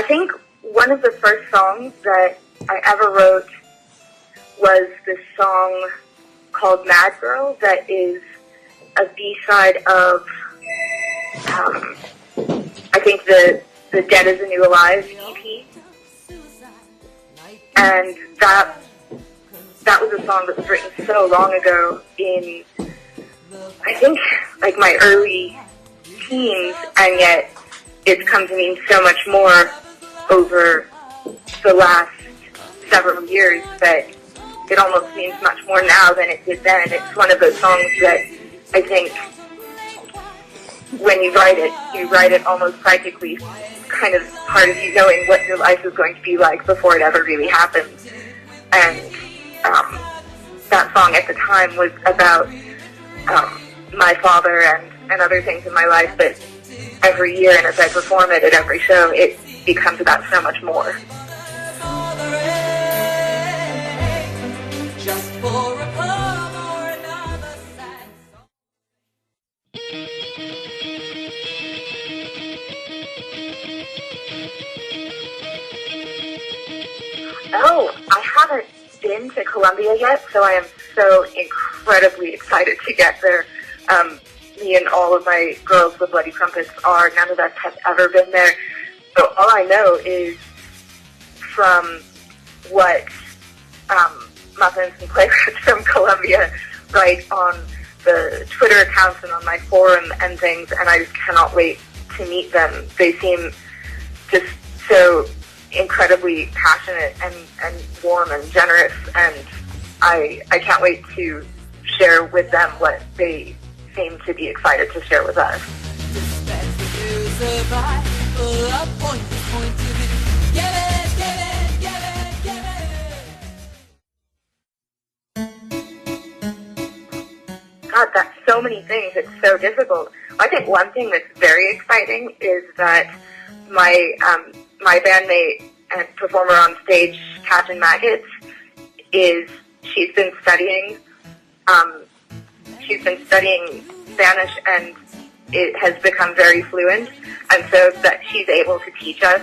I think one of the first songs that I ever wrote was this song called Mad Girl that is a B-side of, I think the Dead is the New Alive EP. And that was a song that was written so long ago in, I think, like my early teens, and yet it's come to mean so much more over the last several years that it almost means much more now than it did then. It's one of those songs that I think when you write it almost psychically, kind of part of you knowing what your life is going to be like before it ever really happens. And that song at the time was about my father and other things in my life, but every year and as I perform it at every show, it becomes about so much more. Oh, I haven't been to Columbia yet, so I am so incredibly excited to get there. Me and all of my girls with Bloody Trumpets are. None of us have ever been there. So all I know is from what Muffins and Playgrounds from Columbia write on the Twitter accounts and on my forum and things, and I just cannot wait to meet them. They seem just so incredibly passionate and warm and generous, and I can't wait to share with them what they seem to be excited to share with us. God, that's so many things. It's so difficult. I think one thing that's very exciting is that my bandmate and performer on stage, Captain Maggots, she's been studying Spanish, and it has become very fluent, and so that she's able to teach us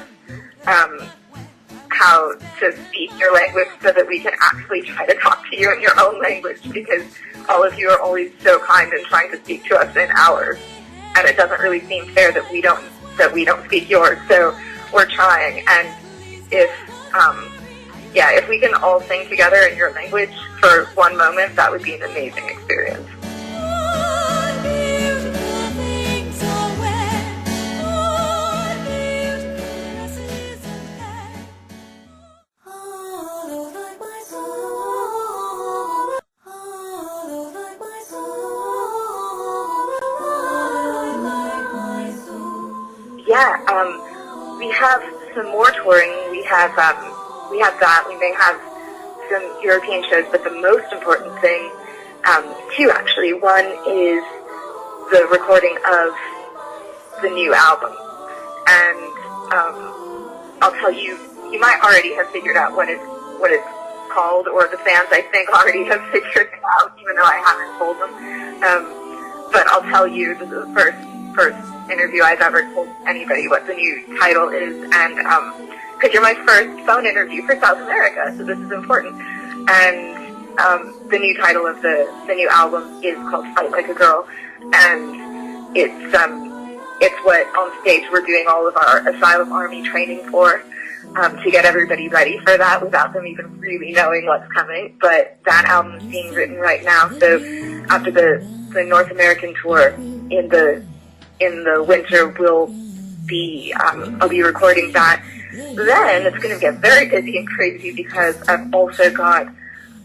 how to speak your language so that we can actually try to talk to you in your own language, because all of you are always so kind and trying to speak to us in ours, and it doesn't really seem fair that we don't speak yours, so we're trying. And if we can all sing together in your language for one moment, that would be an amazing experience. We have some more touring. We have that. We may have some European shows, but the most important thing, two actually. One is the recording of the new album, and I'll tell you, you might already have figured out what it's called, or the fans, I think, already have figured it out, even though I haven't told them. But I'll tell you, this is the first interview I've ever told anybody what the new title is, and because you're my first phone interview for South America, so this is important. And the new title of the new album is called Fight Like a Girl, and it's what on stage we're doing all of our Asylum Army training for, to get everybody ready for that without them even really knowing what's coming. But that album is being written right now, so after the North American tour in the winter, I'll be recording that. Then it's going to get very busy and crazy, because I've also got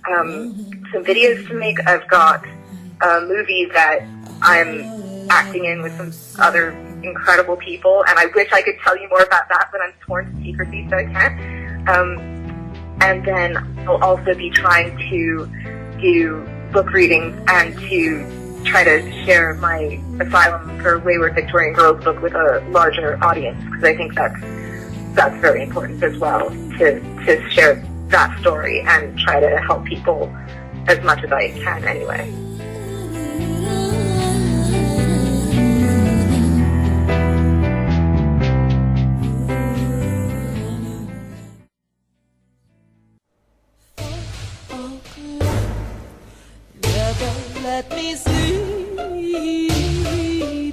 some videos to make. I've got a movie that I'm acting in with some other incredible people, and I wish I could tell you more about that, but I'm sworn to secrecy, so I can't. And then I'll also be trying to do book readings and to try to share my Asylum for Wayward Victorian Girls book with a larger audience, because I think that's very important as well, to share that story and try to help people as much as I can anyway. let me sleep.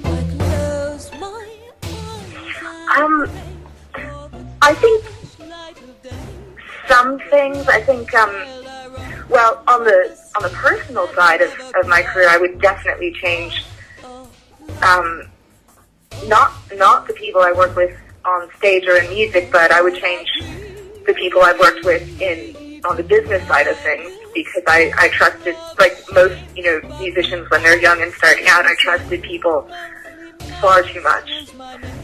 I close my eyes. I think some things. I think, well, on the personal side of my career, I would definitely change. Not the people I work with on stage or in music, but I would change the people I've worked with on the business side of things, because I trusted, like most, musicians when they're young and starting out, I trusted people far too much,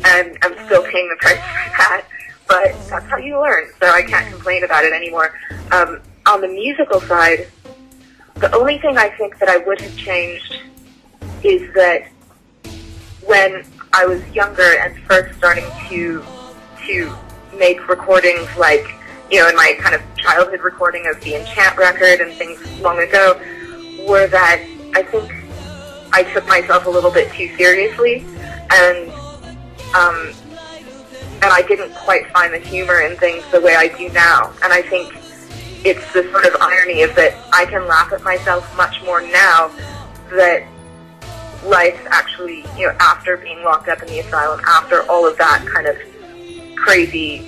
and I'm still paying the price for that, but that's how you learn, so I can't complain about it anymore. On the musical side, the only thing I think that I would have changed is that when I was younger and first starting to make recordings, like, in my kind of childhood recording of the Enchant record and things long ago, were that I think I took myself a little bit too seriously, and I didn't quite find the humor in things the way I do now. And I think it's the sort of irony of that I can laugh at myself much more now that life actually, after being locked up in the asylum, after all of that kind of crazy,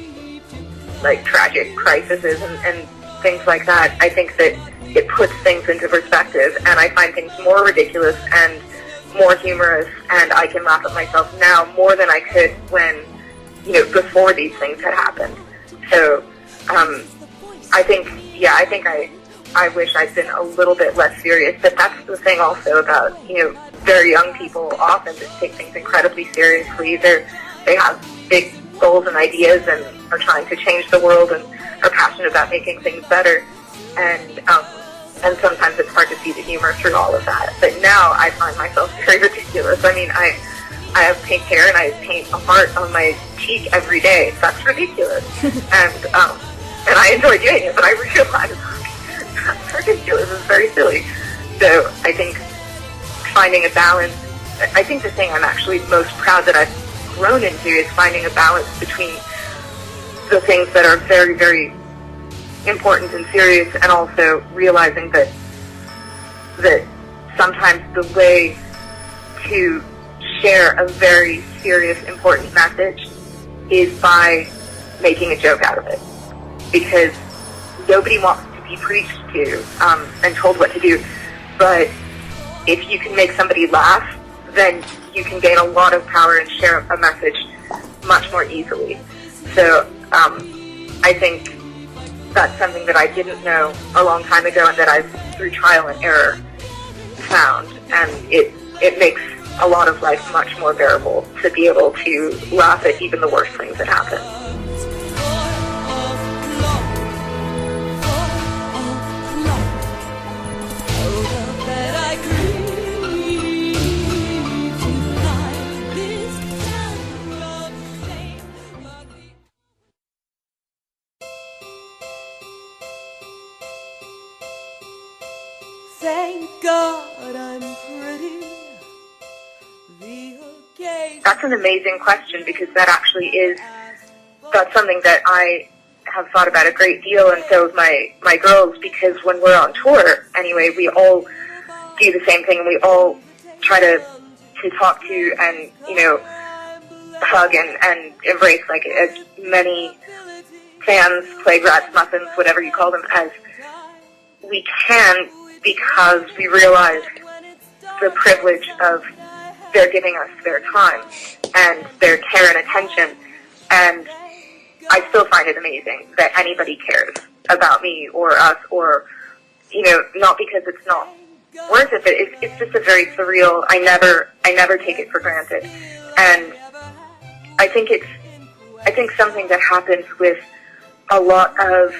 like, tragic crises and things like that, I think that it puts things into perspective, and I find things more ridiculous and more humorous, and I can laugh at myself now more than I could when, before these things had happened. So, I think I wish I'd been a little bit less serious, but that's the thing also about, very young people often just take things incredibly seriously. They have big goals and ideas and are trying to change the world and are passionate about making things better. And sometimes it's hard to see the humor through all of that. But now I find myself very ridiculous. I mean, I have pink hair and I paint a heart on my cheek every day. That's ridiculous. and I enjoy doing it, but I realize that's ridiculous. It's very silly. So I think finding a balance, I think the thing I'm actually most proud that I've grown into is finding a balance between the things that are very, very important and serious, and also realizing that sometimes the way to share a very serious, important message is by making a joke out of it. Because nobody wants to be preached to and told what to do, but if you can make somebody laugh, then you can gain a lot of power and share a message much more easily. So I think that's something that I didn't know a long time ago, and that I've, through trial and error, found. And it makes a lot of life much more bearable to be able to laugh at even the worst things that happen. Thank God I'm pretty. That's an amazing question, because that's something that I have thought about a great deal, and so have my girls, because when we're on tour, anyway, we all do the same thing, and we all try to talk to and, hug and embrace, like, as many fans, plague rats, muffins, whatever you call them, as we can, because we realize the privilege of their giving us their time and their care and attention. And I still find it amazing that anybody cares about me or us, or, not because it's not worth it, but it's just a very surreal, I never take it for granted. And I think something that happens with a lot of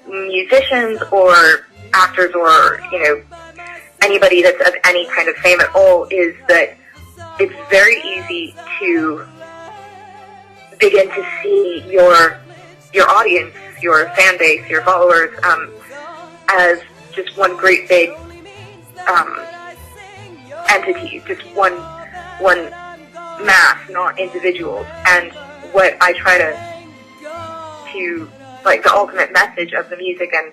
musicians or actors or, anybody that's of any kind of fame at all, is that it's very easy to begin to see your audience, your fan base, your followers, as just one great big entity, just one mass, not individuals. And what I try to like, the ultimate message of the music and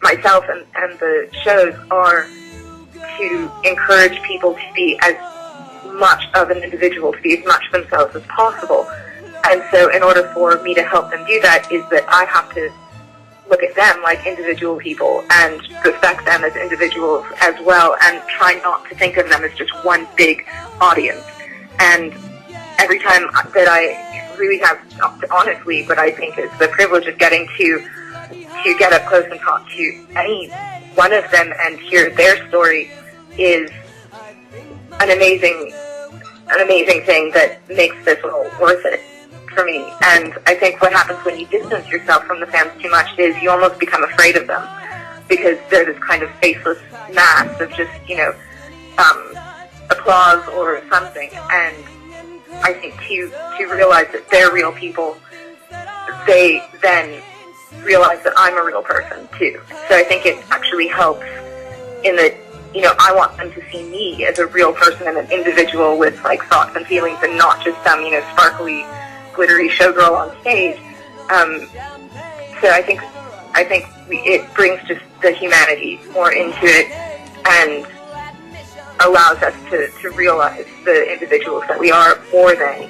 myself and the shows are to encourage people to be as much of an individual, to be as much themselves as possible. And so in order for me to help them do that is that I have to look at them like individual people and respect them as individuals as well, and try not to think of them as just one big audience. And every time that I really have, honestly, what I think is the privilege of getting to get up close and talk to any one of them and hear their story is an amazing thing that makes this all worth it for me. And I think what happens when you distance yourself from the fans too much is you almost become afraid of them, because they're this kind of faceless mass of just, applause or something. And I think to realize that they're real people, they then realize that I'm a real person too. So I think it actually helps in that, I want them to see me as a real person and an individual with like thoughts and feelings, and not just some, sparkly, glittery showgirl on stage. So I think it brings just the humanity more into it and allows us to realize the individuals that we are more than.